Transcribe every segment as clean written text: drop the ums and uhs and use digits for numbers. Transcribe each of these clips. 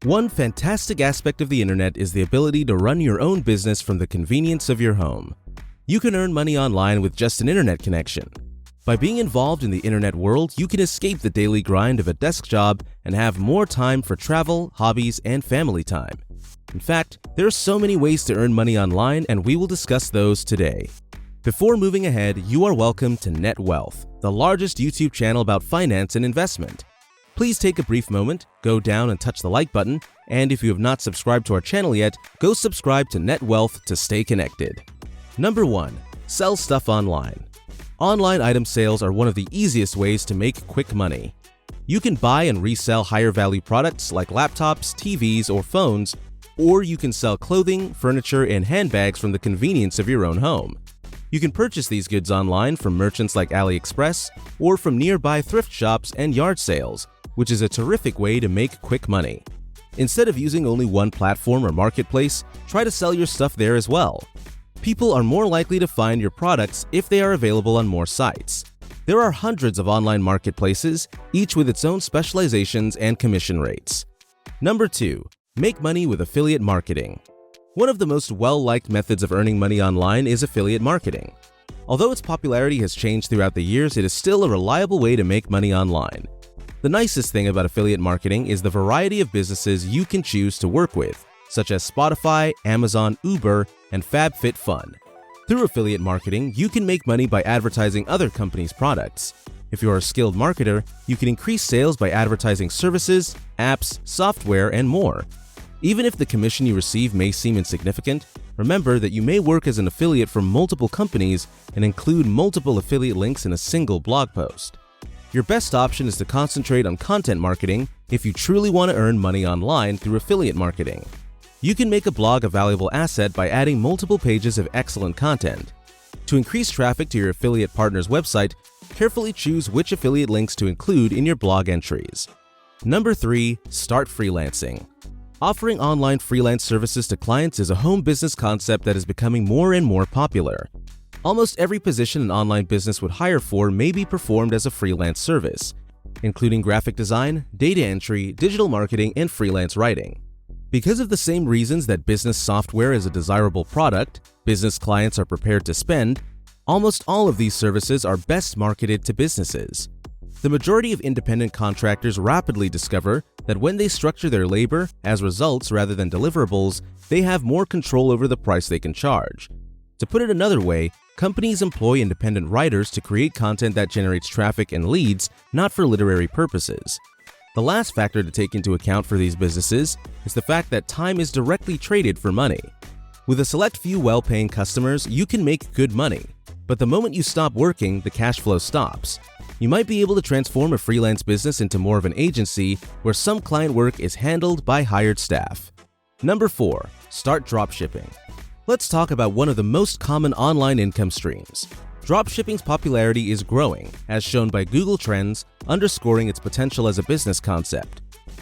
One fantastic aspect of the internet is the ability to run your own business from the convenience of your home. You can earn money online with just an internet connection. By being involved in the internet world, you can escape the daily grind of a desk job and have more time for travel, hobbies, and family time. In fact, there are so many ways to earn money online, and we will discuss those today. Before moving ahead, you are welcome to NetWealth, the largest YouTube channel about finance and investment. Please take a brief moment, go down and touch the like button, and if you have not subscribed to our channel yet, go subscribe to NetWealth to stay connected. Number 1. Sell stuff online. Online item sales are one of the easiest ways to make quick money. You can buy and resell higher value products like laptops, TVs, or phones, or you can sell clothing, furniture, and handbags from the convenience of your own home. You can purchase these goods online from merchants like AliExpress or from nearby thrift shops and yard sales, which is a terrific way to make quick money. Instead of using only one platform or marketplace, try to sell your stuff there as well. People are more likely to find your products if they are available on more sites. There are hundreds of online marketplaces, each with its own specializations and commission rates. Number 2. Make money with affiliate marketing. One of the most well-liked methods of earning money online is affiliate marketing. Although its popularity has changed throughout the years, it is still a reliable way to make money online. The nicest thing about affiliate marketing is the variety of businesses you can choose to work with, such as Spotify, Amazon, Uber, and FabFitFun. Through affiliate marketing, you can make money by advertising other companies' products. If you are a skilled marketer, you can increase sales by advertising services, apps, software, and more. Even if the commission you receive may seem insignificant, remember that you may work as an affiliate for multiple companies and include multiple affiliate links in a single blog post. Your best option is to concentrate on content marketing if you truly want to earn money online through affiliate marketing. You can make a blog a valuable asset by adding multiple pages of excellent content. To increase traffic to your affiliate partner's website, carefully choose which affiliate links to include in your blog entries. Number 3. Start freelancing. Offering online freelance services to clients is a home business concept that is becoming more and more popular. Almost every position an online business would hire for may be performed as a freelance service, including graphic design, data entry, digital marketing, and freelance writing. Because of the same reasons that business software is a desirable product, business clients are prepared to spend, almost all of these services are best marketed to businesses. The majority of independent contractors rapidly discover that when they structure their labor as results rather than deliverables, they have more control over the price they can charge. To put it another way, companies employ independent writers to create content that generates traffic and leads, not for literary purposes. The last factor to take into account for these businesses is the fact that time is directly traded for money. With a select few well-paying customers, you can make good money, but the moment you stop working, the cash flow stops. You might be able to transform a freelance business into more of an agency where some client work is handled by hired staff. Number 4. Start dropshipping. Let's talk about one of the most common online income streams. Dropshipping's popularity is growing, as shown by Google Trends, underscoring its potential as a business concept.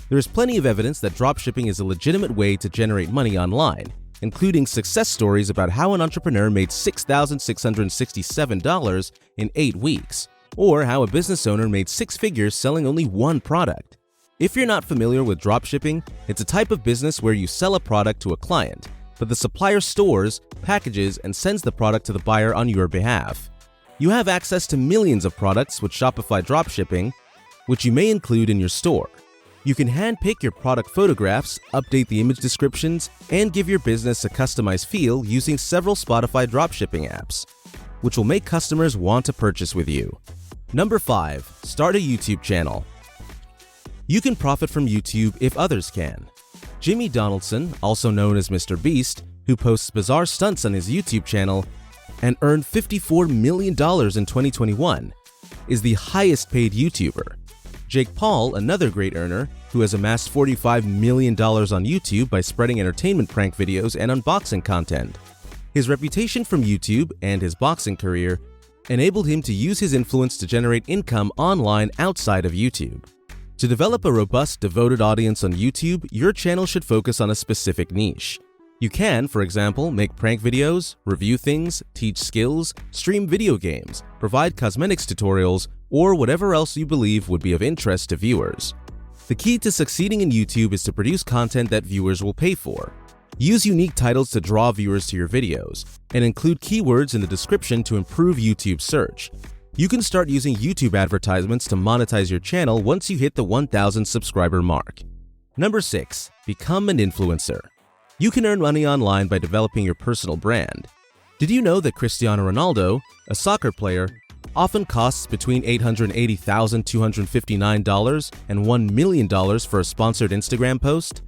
There is plenty of evidence that dropshipping is a legitimate way to generate money online, including success stories about how an entrepreneur made $6,667 in 8 weeks, or how a business owner made 6 figures selling only one product. If you're not familiar with dropshipping, it's a type of business where you sell a product to a client, but the supplier stores, packages, and sends the product to the buyer on your behalf. You have access to millions of products with Shopify dropshipping, which you may include in your store. You can handpick your product photographs, update the image descriptions, and give your business a customized feel using several Shopify dropshipping apps, which will make customers want to purchase with you. Number 5. Start a YouTube channel. You can profit from YouTube if others can. Jimmy Donaldson, also known as Mr. Beast, who posts bizarre stunts on his YouTube channel and earned $54 million in 2021, is the highest paid YouTuber. Jake Paul, another great earner, who has amassed $45 million on YouTube by spreading entertainment prank videos and unboxing content. His reputation from YouTube and his boxing career enabled him to use his influence to generate income online outside of YouTube. To develop a robust, devoted audience on YouTube, your channel should focus on a specific niche. You can, for example, make prank videos, review things, teach skills, stream video games, provide cosmetics tutorials, or whatever else you believe would be of interest to viewers. The key to succeeding in YouTube is to produce content that viewers will pay for. Use unique titles to draw viewers to your videos, and include keywords in the description to improve YouTube search. You can start using YouTube advertisements to monetize your channel once you hit the 1,000 subscriber mark. Number 6. Become an influencer. You can earn money online by developing your personal brand. Did you know that Cristiano Ronaldo, a soccer player, often costs between $880,259 and $1 million for a sponsored Instagram post?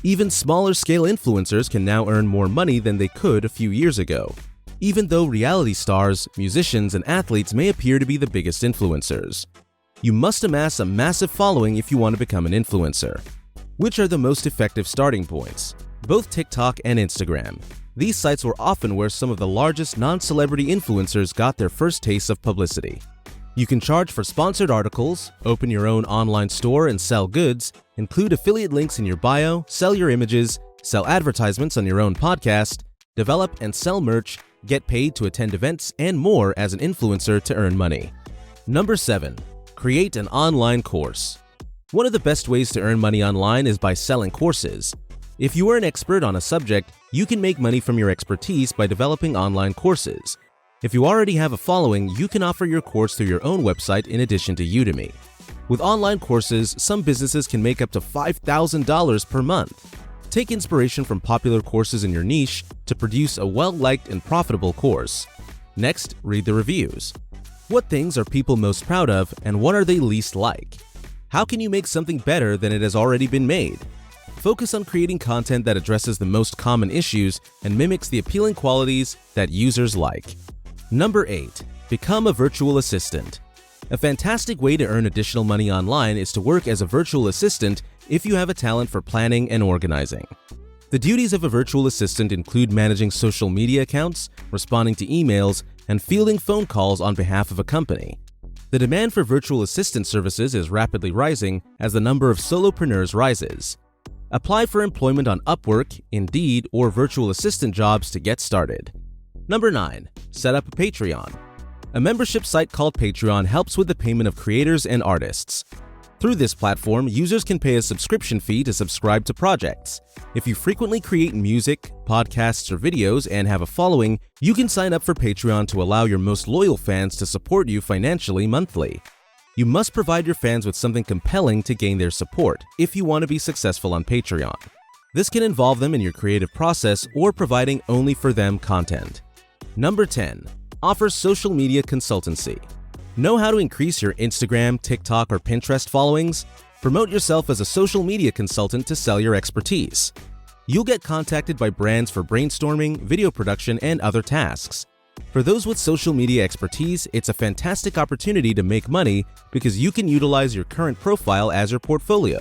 Even smaller scale influencers can now earn more money than they could a few years ago, even though reality stars, musicians, and athletes may appear to be the biggest influencers. You must amass a massive following if you want to become an influencer. Which are the most effective starting points? Both TikTok and Instagram. These sites were often where some of the largest non-celebrity influencers got their first taste of publicity. You can charge for sponsored articles, open your own online store and sell goods, include affiliate links in your bio, sell your images, sell advertisements on your own podcast, develop and sell merch, get paid to attend events, and more as an influencer to earn money. Number 7. Create an online course. One of the best ways to earn money online is by selling courses. If you are an expert on a subject, you can make money from your expertise by developing online courses. If you already have a following, you can offer your course through your own website in addition to Udemy. With online courses, some businesses can make up to $5,000 per month. Take inspiration from popular courses in your niche to produce a well-liked and profitable course. Next, read the reviews. What things are people most proud of, and what are they least like? How can you make something better than it has already been made? Focus on creating content that addresses the most common issues and mimics the appealing qualities that users like. Number 8. Become a virtual assistant. A fantastic way to earn additional money online is to work as a virtual assistant if you have a talent for planning and organizing. The duties of a virtual assistant include managing social media accounts, responding to emails, and fielding phone calls on behalf of a company. The demand for virtual assistant services is rapidly rising as the number of solopreneurs rises. Apply for employment on Upwork, Indeed, or virtual assistant jobs to get started. Number 9. Set up a Patreon. A membership site called Patreon helps with the payment of creators and artists. Through this platform, users can pay a subscription fee to subscribe to projects. If you frequently create music, podcasts, or videos and have a following, you can sign up for Patreon to allow your most loyal fans to support you financially monthly. You must provide your fans with something compelling to gain their support if you want to be successful on Patreon. This can involve them in your creative process or providing only for them content. Number 10. Offer social media consultancy. Know how to increase your Instagram, TikTok, or Pinterest followings? Promote yourself as a social media consultant to sell your expertise. You'll get contacted by brands for brainstorming, video production, and other tasks. For those with social media expertise, it's a fantastic opportunity to make money because you can utilize your current profile as your portfolio.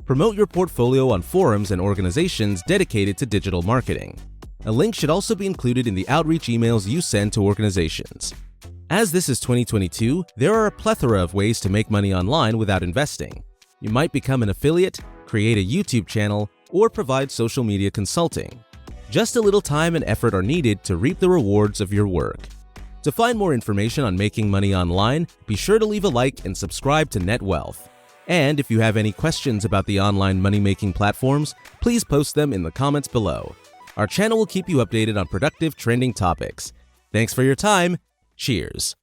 Promote your portfolio on forums and organizations dedicated to digital marketing. A link should also be included in the outreach emails you send to organizations. As this is 2022, there are a plethora of ways to make money online without investing. You might become an affiliate, create a YouTube channel, or provide social media consulting. Just a little time and effort are needed to reap the rewards of your work. To find more information on making money online, be sure to leave a like and subscribe to NetWealth. And if you have any questions about the online money-making platforms, please post them in the comments below. Our channel will keep you updated on productive, trending topics. Thanks for your time. Cheers.